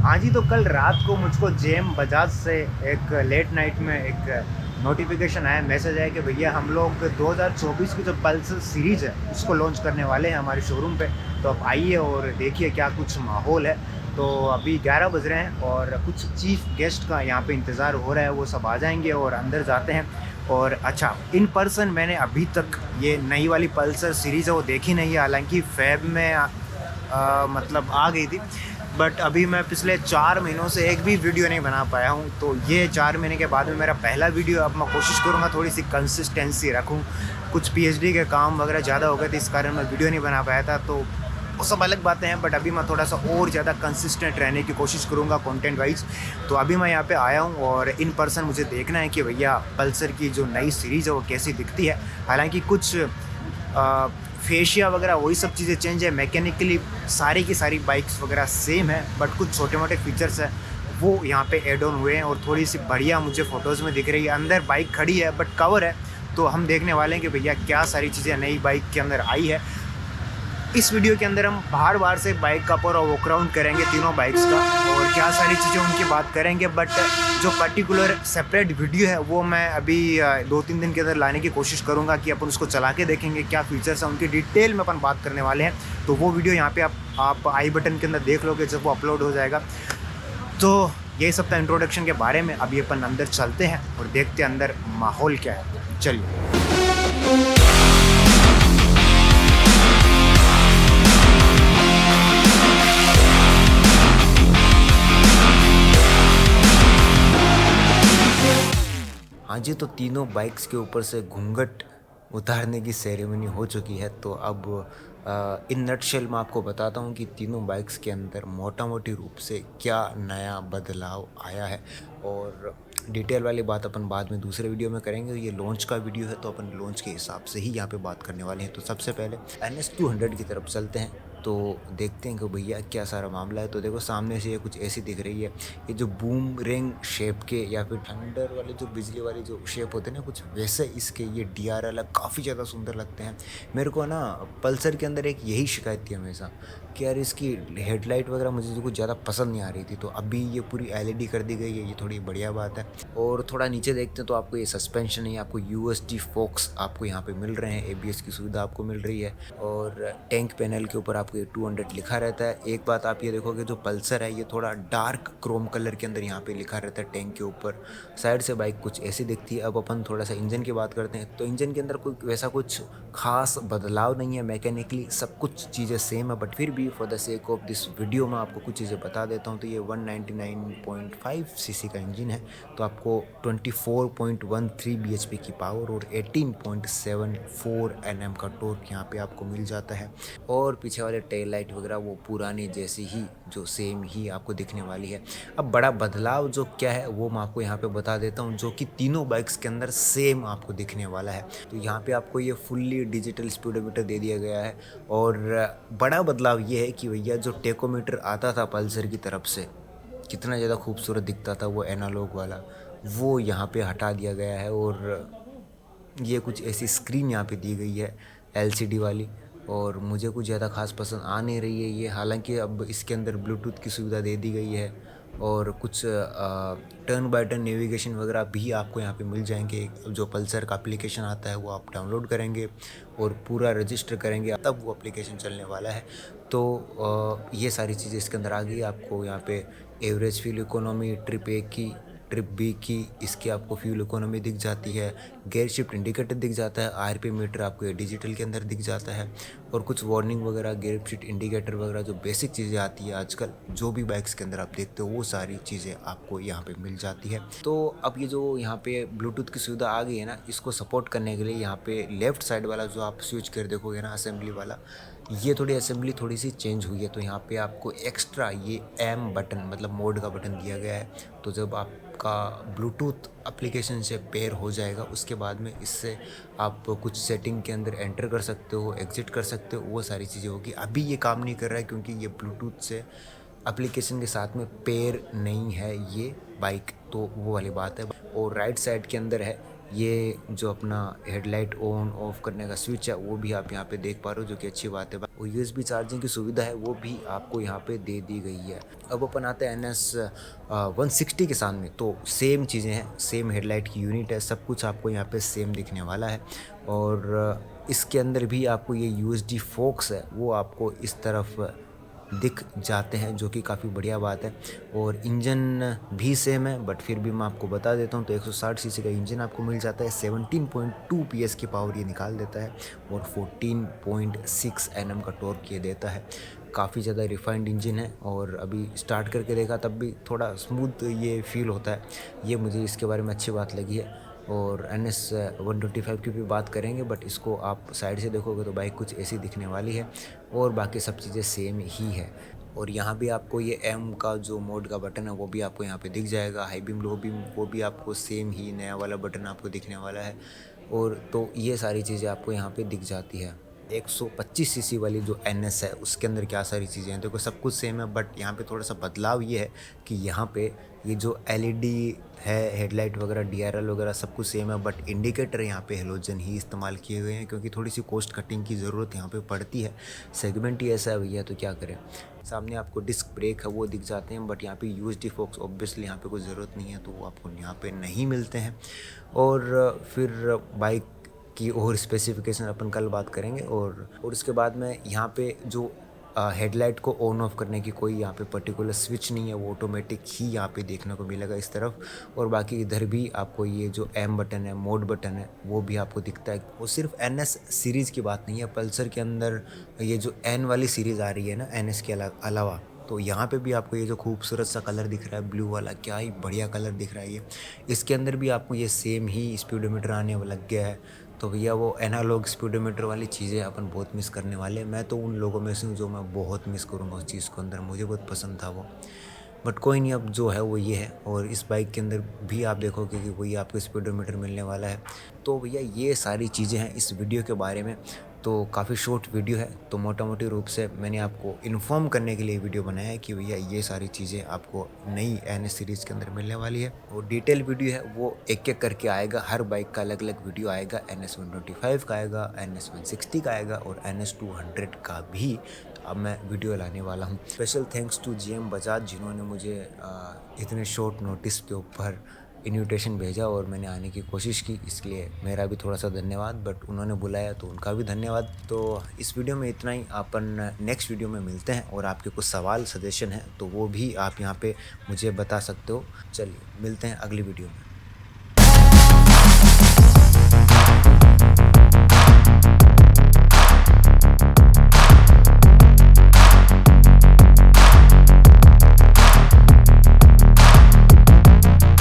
हाँ जी, तो कल रात को मुझको जेम बजाज से एक लेट नाइट में एक नोटिफिकेशन आया, मैसेज आया कि भैया हम लोग 2024 की जो पल्सर सीरीज़ है उसको लॉन्च करने वाले हैं हमारे शोरूम पे। तो आप आइए और देखिए क्या कुछ माहौल है। तो अभी 11 बज रहे हैं और कुछ चीफ गेस्ट का यहाँ पे इंतज़ार हो रहा है, वो सब आ जाएंगे और अंदर जाते हैं। और अच्छा, इन पर्सन मैंने अभी तक ये नई वाली पल्सर सीरीज़ है वो देखी नहीं है, हालांकि फैब में मतलब आ गई थी। बट अभी मैं पिछले 4 महीनों से एक भी वीडियो नहीं बना पाया हूँ, तो ये 4 महीने के बाद में मेरा पहला वीडियो। अब मैं कोशिश करूँगा थोड़ी सी कंसिस्टेंसी रखूँ। कुछ पीएचडी के काम वगैरह ज़्यादा हो गए थे, इस कारण मैं वीडियो नहीं बना पाया था, तो वो सब अलग बातें हैं। बट अभी मैं थोड़ा सा और ज़्यादा कंसिस्टेंट रहने की कोशिश करूँगा कंटेंट वाइज। तो अभी मैं यहाँ पे आया हूँ और इन पर्सन मुझे देखना है कि भैया पल्सर की जो नई सीरीज़ है वो कैसी दिखती है। हालांकि कुछ फेशिया वगैरह वही सब चीज़ें चेंज है, मैकेनिकली सारी की सारी बाइक्स वगैरह सेम है, बट कुछ छोटे मोटे फीचर्स हैं वो यहाँ पे ऐड ऑन हुए हैं और थोड़ी सी बढ़िया मुझे फ़ोटोज़ में दिख रही है। अंदर बाइक खड़ी है बट कवर है, तो हम देखने वाले हैं कि भैया क्या सारी चीज़ें नई बाइक के अंदर आई है। इस वीडियो के अंदर हम बाहर बाहर से बाइक का पूरा वॉक राउंड करेंगे तीनों बाइक्स का, और क्या सारी चीज़ें उनकी बात करेंगे। बट जो पर्टिकुलर सेपरेट वीडियो है वो मैं अभी 2-3 दिन के अंदर लाने की कोशिश करूँगा कि अपन उसको चला के देखेंगे क्या फीचर्स हैं उनकी, डिटेल में अपन बात करने वाले हैं। तो वो वीडियो यहाँ पे आप आई बटन के अंदर देख लोगे जब वो अपलोड हो जाएगा। तो यही सब था इंट्रोडक्शन के बारे में। अभी अपन अंदर चलते हैं और देखते हैं अंदर माहौल क्या है। चलिए। हाँ जी, तो तीनों बाइक्स के ऊपर से घूंघट उतारने की सेरेमनी हो चुकी है। तो अब इन नटशेल मैं आपको बताता हूँ कि तीनों बाइक्स के अंदर मोटा मोटी रूप से क्या नया बदलाव आया है। और डिटेल वाली बात अपन बाद में दूसरे वीडियो में करेंगे। ये लॉन्च का वीडियो है तो अपन लॉन्च के हिसाब से ही यहाँ पे बात करने वाले हैं। तो सबसे पहले NS 200 की तरफ चलते हैं, तो देखते हैं कि भैया क्या सारा मामला है। तो देखो सामने से ये कुछ ऐसी दिख रही है, ये जो बूम रिंग शेप के या फिर थंडर वाले जो बिजली वाली जो शेप होते हैं ना, कुछ वैसे इसके ये DRL काफ़ी ज़्यादा सुंदर लगते हैं। मेरे को ना पल्सर के अंदर एक यही शिकायत थी हमेशा कि यार इसकी हेडलाइट वगैरह मुझे कुछ ज़्यादा पसंद नहीं आ रही थी। तो अभी ये पूरी LED कर दी गई है, ये थोड़ी बढ़िया बात है। और थोड़ा नीचे देखते हैं तो आपको ये सस्पेंशन है, आपको USD फोक्स आपको यहाँ पे मिल रहे हैं, ABS की सुविधा आपको मिल रही है। और टैंक पैनल के ऊपर आपको ये 200 लिखा रहता है। एक बात आप ये देखोगे, जो पल्सर है ये थोड़ा डार्क क्रोम कलर के अंदर यहाँ पे लिखा रहता है टैंक के ऊपर। साइड से बाइक कुछ ऐसी दिखती है। अब अपन थोड़ा सा इंजन की बात करते हैं, तो इंजन के अंदर कोई वैसा कुछ खास बदलाव नहीं है, मैकेनिकली सब कुछ चीज़ें सेम है। बट फिर भी for the sake of this video में आपको कुछ चीज़ें बता देता हूँ। तो ये 199.5 सीसी का इंजन है, तो आपको 24.13 bhp की पावर और 18.74 Nm का टॉर्क यहाँ पे आपको मिल जाता है। और पीछे वाले टेल लाइट वगैरह वो पुरानी जैसी ही जो सेम ही आपको दिखने वाली है। अब बड़ा बदलाव जो क्या है वो मैं आपको यहाँ पे बता देता हूँ, जो कि तीनों बाइक्स के अंदर सेम आपको दिखने वाला है। तो यहाँ पे आपको ये फुल्ली डिजिटल स्पीडोमीटर दे दिया गया है। और बड़ा बदलाव ये है कि भैया जो टेकोमीटर आता था पल्सर की तरफ से, कितना ज़्यादा खूबसूरत दिखता था वो एनालॉग वाला, वो यहाँ पे हटा दिया गया है। और ये कुछ ऐसी स्क्रीन यहाँ पे दी गई है LCD वाली, और मुझे कुछ ज़्यादा खास पसंद आ नहीं रही है ये। हालांकि अब इसके अंदर ब्लूटूथ की सुविधा दे दी गई है और कुछ टर्न बाय टर्न नेविगेशन वगैरह भी आपको यहाँ पे मिल जाएंगे। जो पल्सर का एप्लीकेशन आता है वो आप डाउनलोड करेंगे और पूरा रजिस्टर करेंगे, तब वो एप्लीकेशन चलने वाला है। तो ये सारी चीज़ें इसके अंदर आ गई। आपको यहाँ पे average fuel economy, trip A की, ट्रिप B की, इसकी आपको फ्यूल इकोनॉमी दिख जाती है। गेयर शिफ्ट इंडिकेटर दिख जाता है। RPM मीटर आपको ये डिजिटल के अंदर दिख जाता है। और कुछ वार्निंग वगैरह, गेयर शिफ्ट इंडिकेटर वगैरह जो बेसिक चीज़ें आती है आजकल जो भी बाइक्स के अंदर आप देखते हो, वो सारी चीज़ें आपको यहाँ पे मिल जाती है। तो अब ये जो यहाँ पे ब्लूटूथ की सुविधा आ गई है ना, इसको सपोर्ट करने के लिए यहाँ पे लेफ्ट साइड वाला जो आप स्विच कर देखोगे ना, असेंबली वाला, ये थोड़ी असेंबली थोड़ी सी चेंज हुई है। तो यहाँ पे आपको एक्स्ट्रा ये M बटन, मतलब मोड का बटन दिया गया है। तो जब आपका ब्लूटूथ एप्लीकेशन से पेयर हो जाएगा, उसके बाद में इससे आप कुछ सेटिंग के अंदर एंटर कर सकते हो, एग्जिट कर सकते हो, वो सारी चीज़ें होगी। अभी ये काम नहीं कर रहा है क्योंकि ये ब्लूटूथ से एप्लीकेशन के साथ में पेयर नहीं है ये बाइक, तो वो वाली बात है। और राइट साइड के अंदर है ये जो अपना हेडलाइट ऑन ऑफ करने का स्विच है वो भी आप यहाँ पे देख पा रहे हो, जो कि अच्छी बात है। और यूएसबी चार्जिंग की सुविधा है वो भी आपको यहाँ पे दे दी गई है। अब अपन आते हैं NS 160 के सामने, तो सेम चीज़ें हैं, सेम हेडलाइट की यूनिट है, सब कुछ आपको यहाँ पे सेम दिखने वाला है। और इसके अंदर भी आपको ये यूएसडी फोक्स है वो आपको इस तरफ दिख जाते हैं, जो कि काफ़ी बढ़िया बात है। और इंजन भी सेम है, बट फिर भी मैं आपको बता देता हूँ, तो 160 सीसी का इंजन आपको मिल जाता है। 17.2 PS की पावर ये निकाल देता है और 14.6 Nm का टॉर्क ये देता है। काफ़ी ज़्यादा रिफाइंड इंजन है और अभी स्टार्ट करके देखा तब भी थोड़ा स्मूथ ये फील होता है, ये मुझे इसके बारे में अच्छी बात लगी है। और NS 125 की भी बात करेंगे, बट इसको आप साइड से देखोगे तो बाइक कुछ ऐसी दिखने वाली है और बाकी सब चीज़ें सेम ही है। और यहाँ भी आपको ये M का जो मोड का बटन है वो भी आपको यहाँ पे दिख जाएगा। हाई बीम लो बीम वो भी आपको सेम ही नया वाला बटन आपको दिखने वाला है। और तो ये सारी चीज़ें आपको यहाँ पे दिख जाती है। 125 सीसी वाली जो NS है उसके अंदर क्या सारी चीज़ें हैं, देखो सब कुछ सेम है, बट यहाँ पे थोड़ा सा बदलाव ये है कि यहाँ पे ये जो LED है, हेडलाइट वगैरह, DRL वगैरह सब कुछ सेम है, बट इंडिकेटर यहाँ पे हेलोजन ही इस्तेमाल किए गए हैं, क्योंकि थोड़ी सी कॉस्ट कटिंग की ज़रूरत यहाँ पे पड़ती है। सेगमेंट ही ऐसा है भैया, तो क्या करें। सामने आपको डिस्क ब्रेक है वो दिख जाते हैं, बट यहाँ पे यूएसडी फोक्स ऑब्वियसली यहाँ पे कोई ज़रूरत नहीं है, तो वो आपको यहाँ पे नहीं मिलते हैं। और फिर बाइक की और स्पेसिफिकेशन अपन कल बात करेंगे। और उसके बाद में यहाँ पे जो हेडलाइट को ऑन ऑफ करने की कोई यहाँ पे पर्टिकुलर स्विच नहीं है, वो ऑटोमेटिक ही यहाँ पे देखने को मिलेगा इस तरफ। और बाकी इधर भी आपको ये जो M बटन है, मोड बटन है, वो भी आपको दिखता है। वो सिर्फ NS सीरीज़ की बात नहीं है, पल्सर के अंदर ये जो N वाली सीरीज़ आ रही है ना NS के अलावा, तो यहाँ पे भी आपको ये जो खूबसूरत सा कलर दिख रहा है ब्लू वाला, क्या ही बढ़िया कलर दिख रहा है ये। इसके अंदर भी आपको ये सेम ही स्पीडोमीटर आने लग गया है। तो भैया वो एनालॉग स्पीडोमीटर वाली चीज़ें अपन बहुत मिस करने वाले हैं। मैं तो उन लोगों में से हूँ जो मैं बहुत मिस करूँगा उस चीज़ को, अंदर मुझे बहुत पसंद था वो। बट कोई नहीं, अब जो है वो ये है। और इस बाइक के अंदर भी आप देखोगे कि वही आपको स्पीडोमीटर मिलने वाला है। तो भैया ये सारी चीज़ें हैं इस वीडियो के बारे में। तो काफ़ी शॉर्ट वीडियो है, तो मोटा मोटी रूप से मैंने आपको इन्फॉर्म करने के लिए वीडियो बनाया है कि भैया ये सारी चीज़ें आपको नई NS सीरीज़ के अंदर मिलने वाली है। और डिटेल वीडियो है वो एक एक करके आएगा, हर बाइक का अलग अलग वीडियो आएगा। NS 125 का आएगा, NS 160 का आएगा और NS 200 का भी अब मैं वीडियो लाने वाला हूँ। Special thanks to GM Bajaj, जिन्होंने मुझे इतने शॉर्ट नोटिस के ऊपर इन्विटेशन भेजा और मैंने आने की कोशिश की, इसलिए मेरा भी थोड़ा सा धन्यवाद। बट उन्होंने बुलाया तो उनका भी धन्यवाद। तो इस वीडियो में इतना ही, अपन नेक्स्ट वीडियो में मिलते हैं। और आपके कुछ सवाल सजेशन हैं तो वो भी आप यहाँ पे मुझे बता सकते हो। चलिए मिलते हैं अगली वीडियो में।